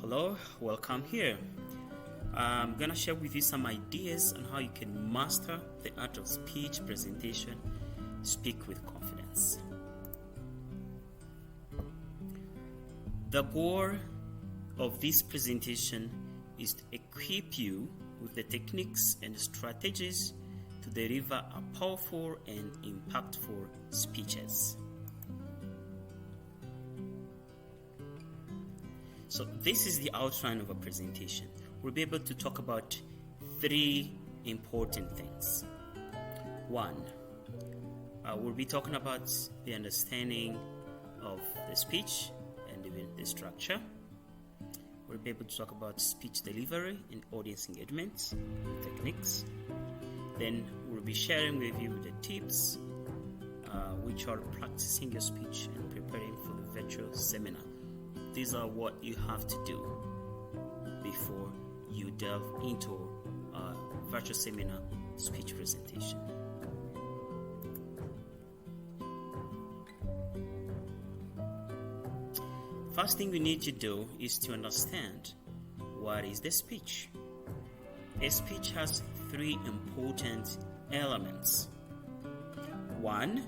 Hello, welcome here. I'm gonna share with you some ideas on how you can master the art of speech presentation. Speak with confidence. The goal of this presentation is to equip you with the techniques and strategies to deliver a powerful and impactful speeches. So this is the outline of a presentation. We'll be able to talk about three important things. One, we'll be talking about the understanding of the speech and even the structure. We'll be able to talk about speech delivery and audience engagement techniques. Then we'll be sharing with you the tips which are practicing your speech and preparing for the virtual seminar. These are what you have to do before you delve into a virtual seminar speech presentation. First thing we need to do is to understand what is the speech. A speech has three important elements. One,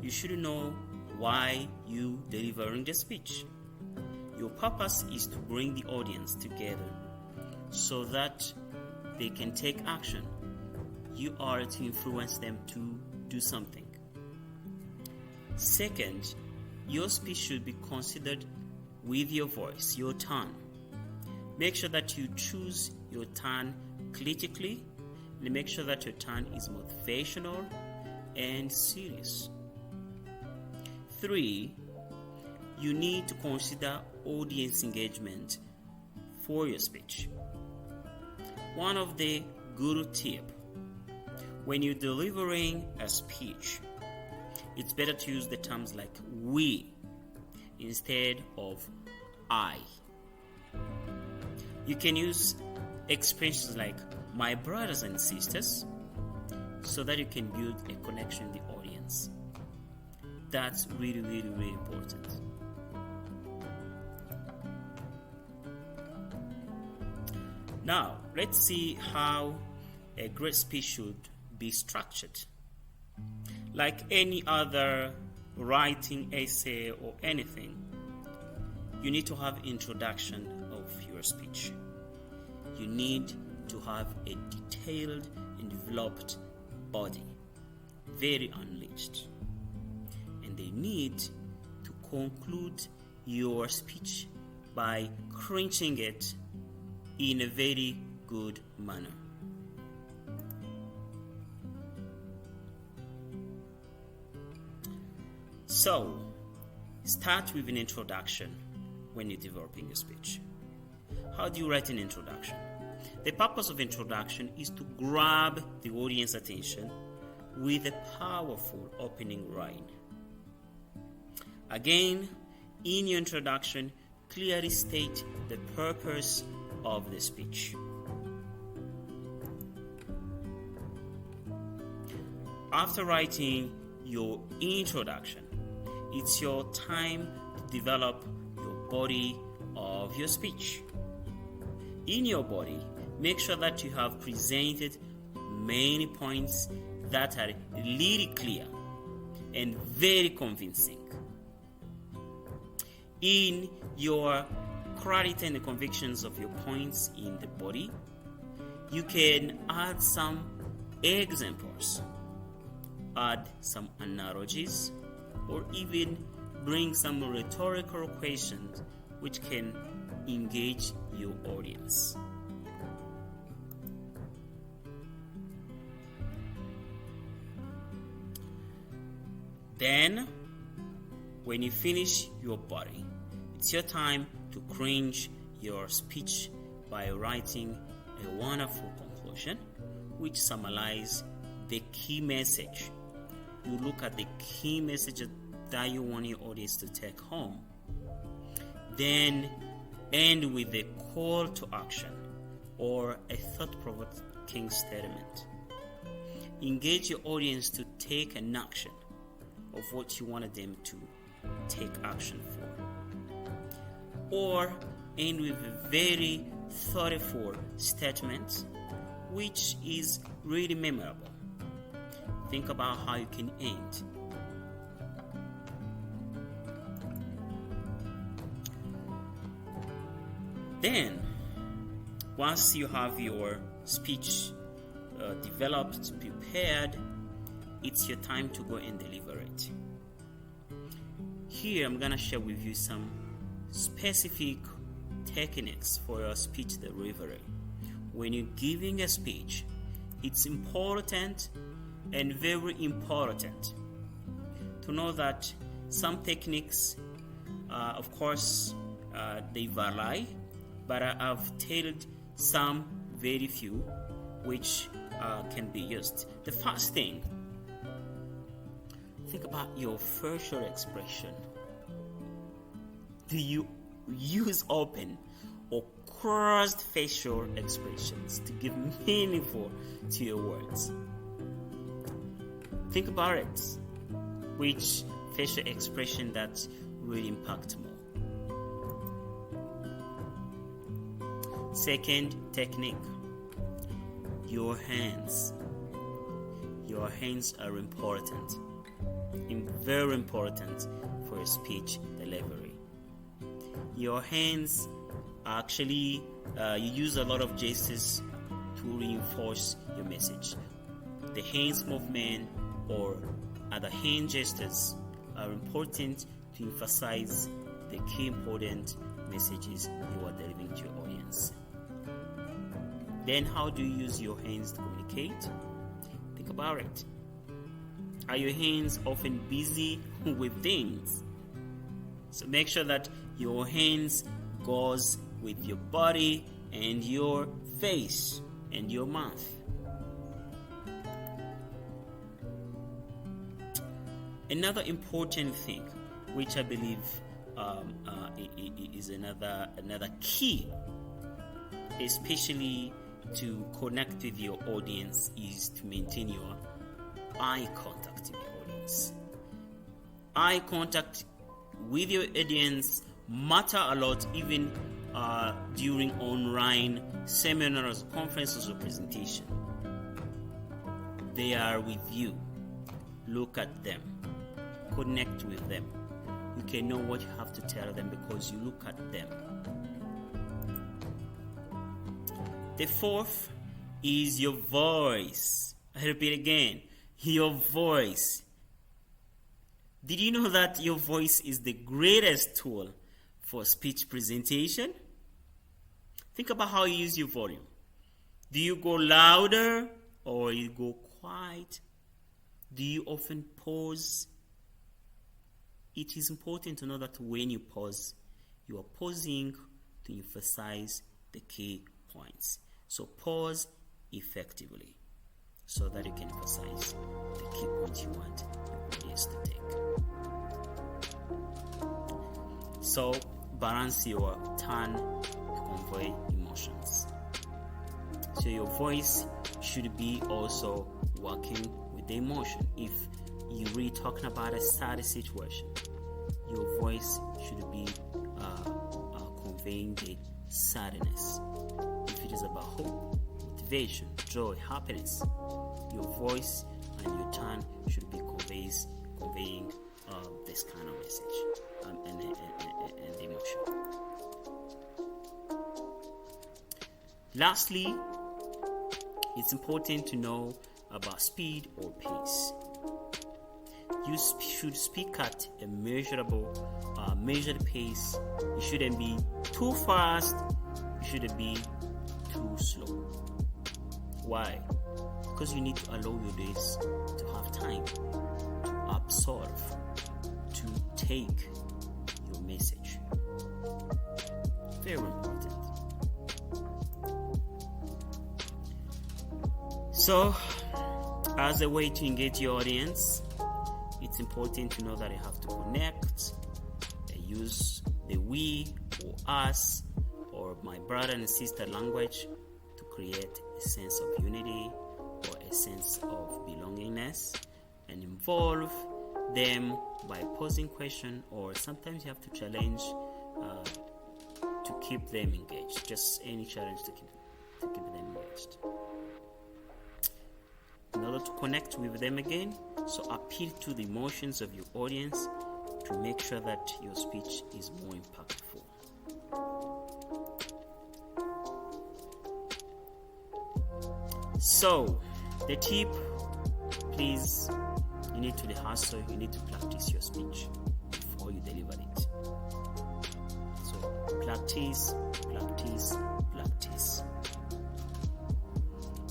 you should know why you delivering the speech. Your purpose is to bring the audience together so that they can take action. You are to influence them to do something. Second, your speech should be considered with your voice, your tone. Make sure that you choose your tone critically and make sure that your tone is motivational and serious. 3, you need to consider audience engagement for your speech. One of the good tips when you're delivering a speech, it's better to use the terms like we instead of I. You can use expressions like my brothers and sisters so that you can build a connection with the audience. That's really important. Now, let's see how a great speech should be structured. Like any other writing essay or anything, you need to have introduction of your speech. You need to have a detailed and developed body, very unleashed. And they need to conclude your speech by crunching it in a very good manner. So, start with an introduction when you're developing your speech. How do you write an introduction? The purpose of introduction is to grab the audience attention with a powerful opening line. Again, in your introduction, clearly state the purpose of the speech. After writing your introduction, it's your time to develop your body of your speech. In your body, make sure that you have presented many points that are really clear and very convincing. In your clarity and the convictions of your points in the body, you can add some examples, add some analogies, or even bring some rhetorical questions which can engage your audience. Then, when you finish your body, it's your time to cringe your speech by writing a wonderful conclusion which summarizes the key message. You look at the key message that you want your audience to take home. Then end with a call to action or a thought-provoking statement. Engage your audience to take an action of what you wanted them to take action for. Or end with a very thoughtful statement which is really memorable. Think about how you can end. Then, once you have your speech developed, prepared, it's your time to go and deliver it. Here, I'm gonna share with you some specific techniques for your speech delivery. When you're giving a speech, it's important and very important to know that some techniques, of course, they vary, but I've tailored some very few which can be used. The first thing, think about your facial expression. Do you use open or closed facial expressions to give meaningful to your words? Think about it. Which facial expression that will impact more? Second technique, your hands. Your hands are important, very important for your speech delivery. Your hands actually, you use a lot of gestures to reinforce your message. The hands movement or other hand gestures are important to emphasize the key important messages you are delivering to your audience. Then how do you use your hands to communicate? Think about it. Are your hands often busy with things? So make sure that your hands goes with your body and your face and your mouth. Another important thing, which I believe is another key, especially to connect with your audience, is to maintain your eye contact with your audience. Eye contact with your audience matter a lot, even during online seminars, conferences, or presentation. They are with you. Look at them. Connect with them. You can know what you have to tell them because you look at them. The fourth is your voice. I repeat again, your voice. Did you know that your voice is the greatest tool for speech presentation? Think about how you use your volume. Do you go louder or you go quiet? Do you often pause? It is important to know that when you pause, you are pausing to emphasize the key points. So pause effectively so that you can emphasize the key points you want your audience to take. So balance your tone to convey emotions. So your voice should be also working with the emotion. If you're really talking about a sad situation, your voice should be conveying the sadness. If it is about hope, motivation, joy, happiness, your voice and your tone should be conveying this kind of message and emotion. Lastly, it's important to know about speed or pace. You should speak at a measured pace. You shouldn't be too fast. You shouldn't be too slow. Why? Because you need to allow your days to have time to absorb, to take your message. Very important. So, as a way to engage your audience, it's important to know that you have to connect, use the we or us or my brother and sister language to create a sense of unity or a sense of belongingness, and involve them by posing questions, or sometimes you have to challenge to keep them engaged. Just any challenge to keep them engaged. In order to connect with them again, so appeal to the emotions of your audience to make sure that your speech is more impactful. So, the tip, please, you need to rehearse, you need to practice your speech before you deliver it. So, practice, practice, practice.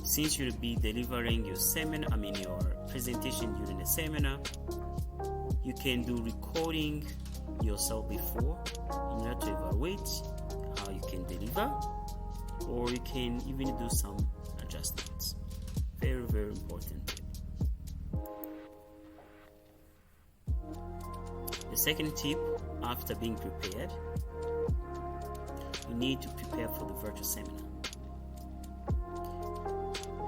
Since you'll be delivering your your presentation during the seminar, you can do recording yourself before in order to evaluate how you can deliver, or you can even do some adjustments. Very, very important tip. The second tip, after being prepared, you need to prepare for the virtual seminar.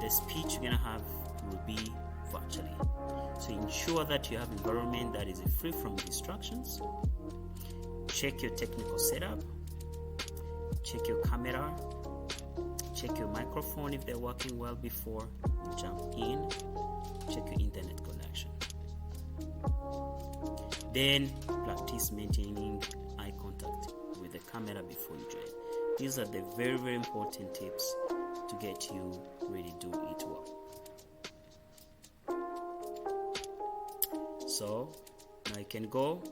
The speech you're gonna have will be virtually. So ensure that you have an environment that is free from distractions. Check your technical setup. Check your camera. Check your microphone if they're working well before you jump in. Check your internet connection. Then practice maintaining eye contact with the camera before you join. These are the very, very important tips to get you ready to do it well. So now you can go,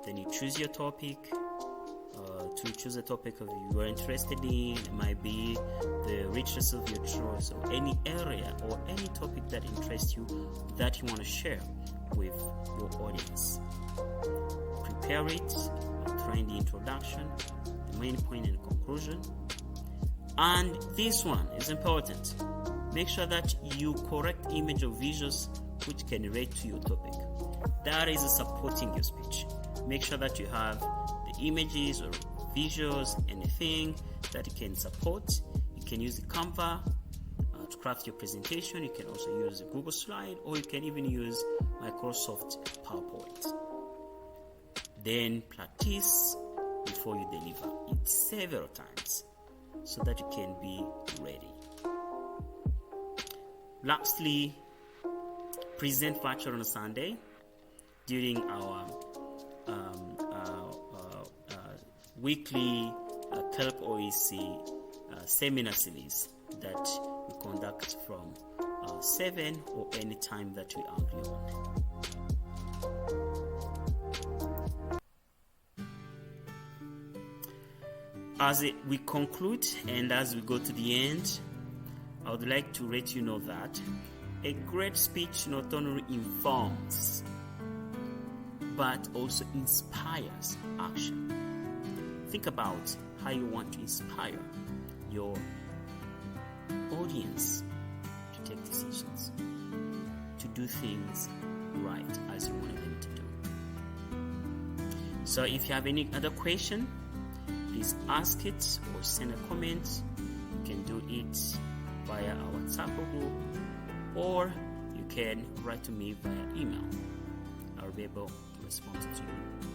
then you choose your topic. To choose a topic of you are interested in, it might be the richness of your choice, or any area or any topic that interests you that you want to share with your audience. Prepare it, find the introduction, the main point and conclusion. And this one is important. Make sure that you correct image or visuals which can relate to your topic. That is supporting your speech. Make sure that you have the images or visuals, anything that you can support. You can use the Canva to craft your presentation. You can also use a Google Slide, or you can even use Microsoft PowerPoint. Then practice before you deliver it several times so that you can be ready. Lastly, present virtual on Sunday during our weekly KELP OEC seminar series that we conduct from 7 or any time that we agree on. As we conclude and as we go to the end, I would like to let you know that a great speech not only informs but also inspires action. Think about how you want to inspire your audience to take decisions, to do things right as you want them to do. So if you have any other question, please ask it or send a comment. You can do it via our WhatsApp group, or you can write to me via email. I'll be able to respond to you